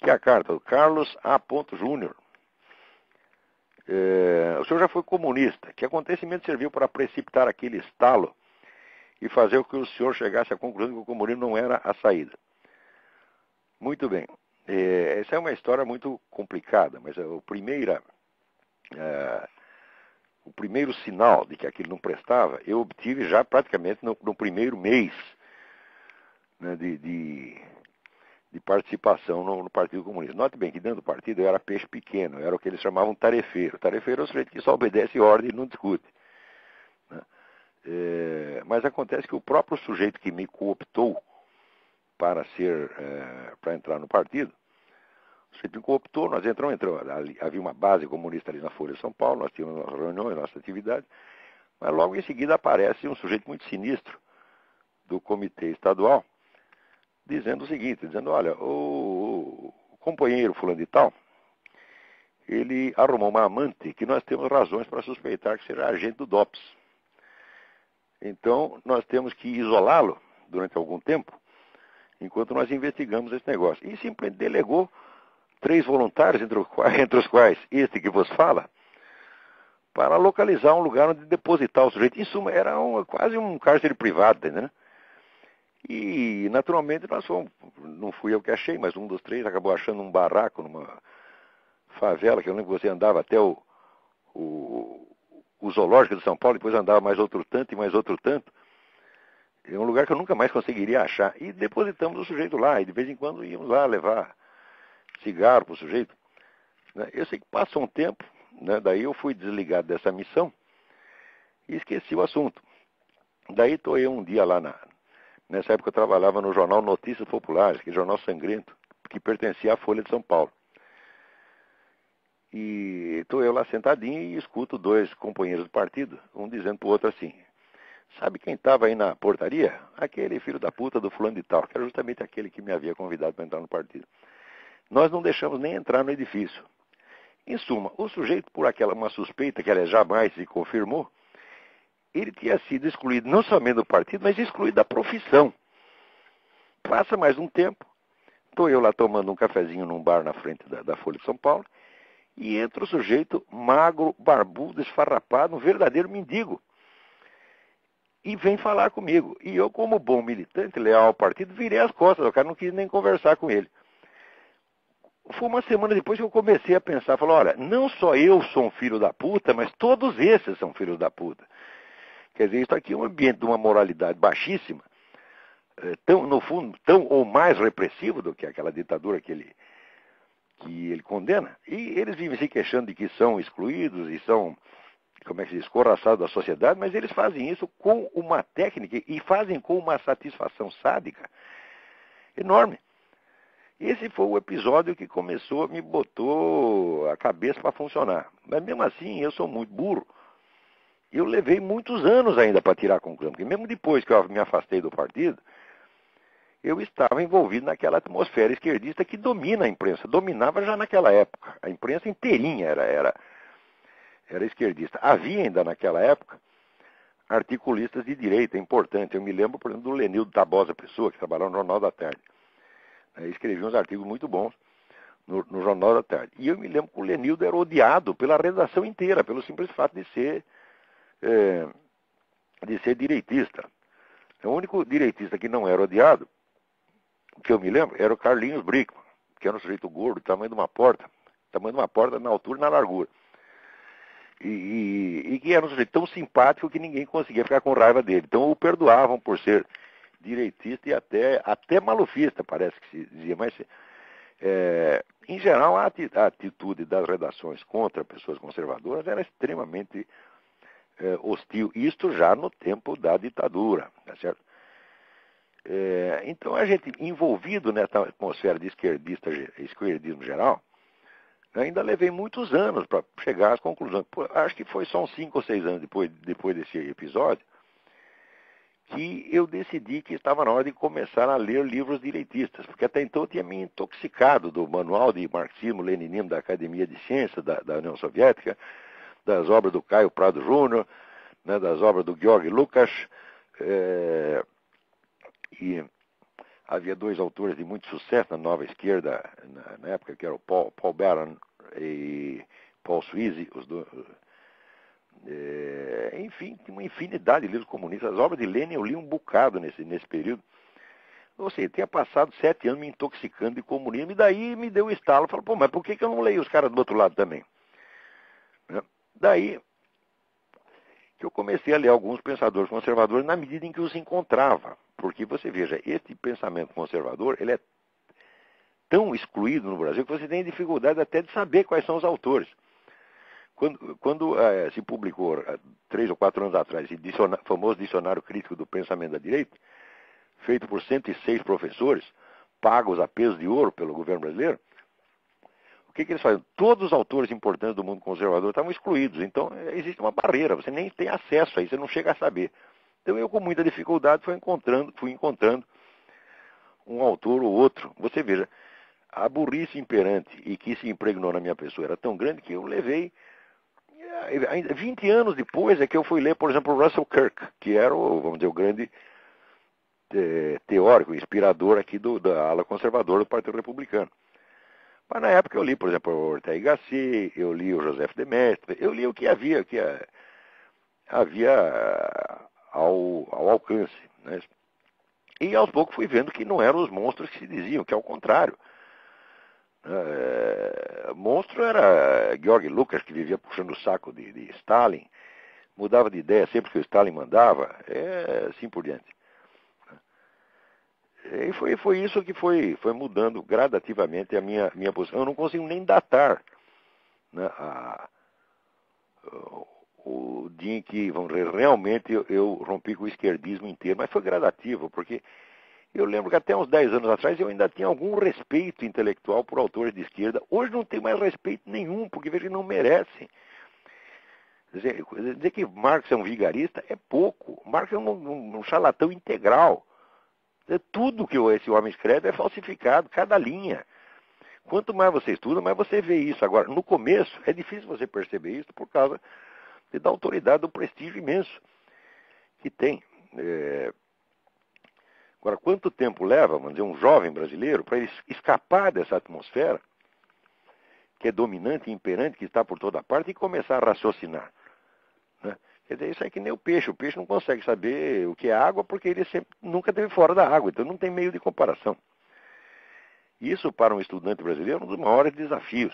Aqui é a carta do Carlos A. Júnior. O senhor já foi comunista. Que acontecimento serviu para precipitar aquele estalo e fazer com que o senhor chegasse à conclusão que o comunismo não era a saída? Muito bem. Essa é uma história muito complicada, mas o primeiro sinal de que aquilo não prestava, eu obtive já praticamente no primeiro mês, né, de participação no Partido Comunista. Note bem que dentro do partido eu era peixe pequeno, eu era o que eles chamavam tarefeiro. Tarefeiro é o sujeito que só obedece ordem e não discute, né? Mas acontece que o próprio sujeito que me cooptou para entrar no partido, o sujeito me cooptou, nós entramos, havia uma base comunista ali na Folha de São Paulo, nós tínhamos nossas reuniões, nossa atividade, mas logo em seguida aparece um sujeito muito sinistro do comitê estadual, dizendo o seguinte, olha, o companheiro fulano de tal, ele arrumou uma amante que nós temos razões para suspeitar que seja agente do DOPS. Então, nós temos que isolá-lo durante algum tempo, enquanto nós investigamos esse negócio. E simplesmente delegou 3 voluntários, entre os quais este que vos fala, para localizar um lugar onde depositar o sujeito. Em suma, era quase um cárcere privado, né? E, naturalmente, nós fomos, não fui eu que achei, mas um dos 3 acabou achando um barraco numa favela, que eu lembro que você andava até o zoológico de São Paulo, depois andava mais outro tanto e mais outro tanto. É um lugar que eu nunca mais conseguiria achar. E depositamos o sujeito lá, e de vez em quando íamos lá levar cigarro para o sujeito, né? Eu sei que passou um tempo, né? Daí eu fui desligado dessa missão e esqueci o assunto. Daí estou eu um dia lá nessa época eu trabalhava no jornal Notícias Populares, que é jornal sangrento, que pertencia à Folha de São Paulo. E estou eu lá sentadinho e escuto 2 companheiros do partido, um dizendo para o outro assim, sabe quem estava aí na portaria? Aquele filho da puta do fulano de tal, que era justamente aquele que me havia convidado para entrar no partido. Nós não deixamos nem entrar no edifício. Em suma, o sujeito, por uma suspeita que ela jamais se confirmou, ele tinha sido excluído não somente do partido, mas excluído da profissão. Passa mais um tempo, estou eu lá tomando um cafezinho num bar na frente da Folha de São Paulo, e entra o sujeito magro, barbudo, esfarrapado, um verdadeiro mendigo. E vem falar comigo. E eu, como bom militante, leal ao partido, virei as costas, o cara não quis nem conversar com ele. Foi uma semana depois que eu comecei a pensar, falei, olha, não só eu sou um filho da puta, mas todos esses são filhos da puta. Quer dizer, isso aqui é um ambiente de uma moralidade baixíssima, no fundo, tão ou mais repressivo do que aquela ditadura que ele condena. E eles vivem se queixando de que são excluídos e são, como é que se diz, escorraçados da sociedade, mas eles fazem isso com uma técnica e fazem com uma satisfação sádica enorme. Esse foi o episódio que me botou a cabeça para funcionar. Mas mesmo assim, eu sou muito burro. Eu levei muitos anos ainda para tirar a conclusão, porque mesmo depois que eu me afastei do partido, eu estava envolvido naquela atmosfera esquerdista que domina a imprensa, dominava já naquela época. A imprensa inteirinha era esquerdista. Havia ainda naquela época articulistas de direita, importante. Eu me lembro, por exemplo, do Lenildo Tabosa Pessoa, que trabalhava no Jornal da Tarde. Escrevia uns artigos muito bons no Jornal da Tarde. E eu me lembro que o Lenildo era odiado pela redação inteira, pelo simples fato de ser direitista. O único direitista que não era odiado, que eu me lembro, era o Carlinhos Brickman, que era um sujeito gordo, tamanho de uma porta na altura e na largura. E que era um sujeito tão simpático que ninguém conseguia ficar com raiva dele. Então o perdoavam por ser direitista e até malufista, parece que se dizia. Mas, em geral, a atitude das redações contra pessoas conservadoras era extremamente hostil. Isto já no tempo da ditadura, tá certo? Então, a gente, envolvido nessa atmosfera de esquerdismo geral, ainda levei muitos anos para chegar às conclusões. Acho que foi só uns 5 ou 6 anos depois desse episódio que eu decidi que estava na hora de começar a ler livros direitistas, porque até então eu tinha me intoxicado do manual de marxismo-leninismo da Academia de Ciências da União Soviética, das obras do Caio Prado Júnior, né, das obras do Georg Lukács, e havia dois autores de muito sucesso na nova esquerda, na época, que eram Paul Baran e Paul Sweezy, os dois. Enfim, tinha uma infinidade de livros comunistas. As obras de Lenin eu li um bocado nesse período. Ou seja, tinha passado 7 anos me intoxicando de comunismo, e daí me deu o estalo. Falei, pô, mas por que eu não leio os caras do outro lado também? Né? Daí que eu comecei a ler alguns pensadores conservadores na medida em que os encontrava. Porque você veja, este pensamento conservador, ele é tão excluído no Brasil que você tem dificuldade até de saber quais são os autores. Quando se publicou, 3 ou 4 anos atrás, esse famoso Dicionário Crítico do Pensamento da Direita, feito por 106 professores, pagos a peso de ouro pelo governo brasileiro, o que eles fazem? Todos os autores importantes do mundo conservador estavam excluídos. Então, existe uma barreira, você nem tem acesso a isso, você não chega a saber. Então, eu, com muita dificuldade, fui encontrando um autor ou outro. Você veja, a burrice imperante e que se impregnou na minha pessoa era tão grande que eu levei... 20 anos depois é que eu fui ler, por exemplo, Russell Kirk, que era vamos dizer, o grande teórico, inspirador aqui da ala conservadora do Partido Republicano. Mas na época eu li, por exemplo, o Ortega y Gasset, eu li o Joseph de Maistre, eu li o que havia ao alcance. Né? E aos poucos fui vendo que não eram os monstros que se diziam, que ao contrário. Monstro era Georg Lucas, que vivia puxando o saco de Stalin, mudava de ideia sempre que o Stalin mandava, assim por diante. E foi isso que foi mudando gradativamente a minha posição. Eu não consigo nem datar, né, o dia em que, vamos dizer, realmente eu rompi com o esquerdismo inteiro, mas foi gradativo, porque eu lembro que até uns 10 anos atrás eu ainda tinha algum respeito intelectual por autores de esquerda. Hoje não tenho mais respeito nenhum, porque vejo que não merecem. Dizer que Marx é um vigarista é pouco. Marx é um charlatão integral. Tudo que esse homem escreve é falsificado, cada linha. Quanto mais você estuda, mais você vê isso. Agora, no começo, é difícil você perceber isso por causa da autoridade, do prestígio imenso que tem. Agora, quanto tempo leva, vamos dizer, um jovem brasileiro para ele escapar dessa atmosfera que é dominante e imperante, que está por toda parte, e começar a raciocinar? Né? Quer dizer, isso é que nem o peixe. O peixe não consegue saber o que é água porque ele nunca esteve fora da água, então não tem meio de comparação. Isso, para um estudante brasileiro, é um dos maiores desafios.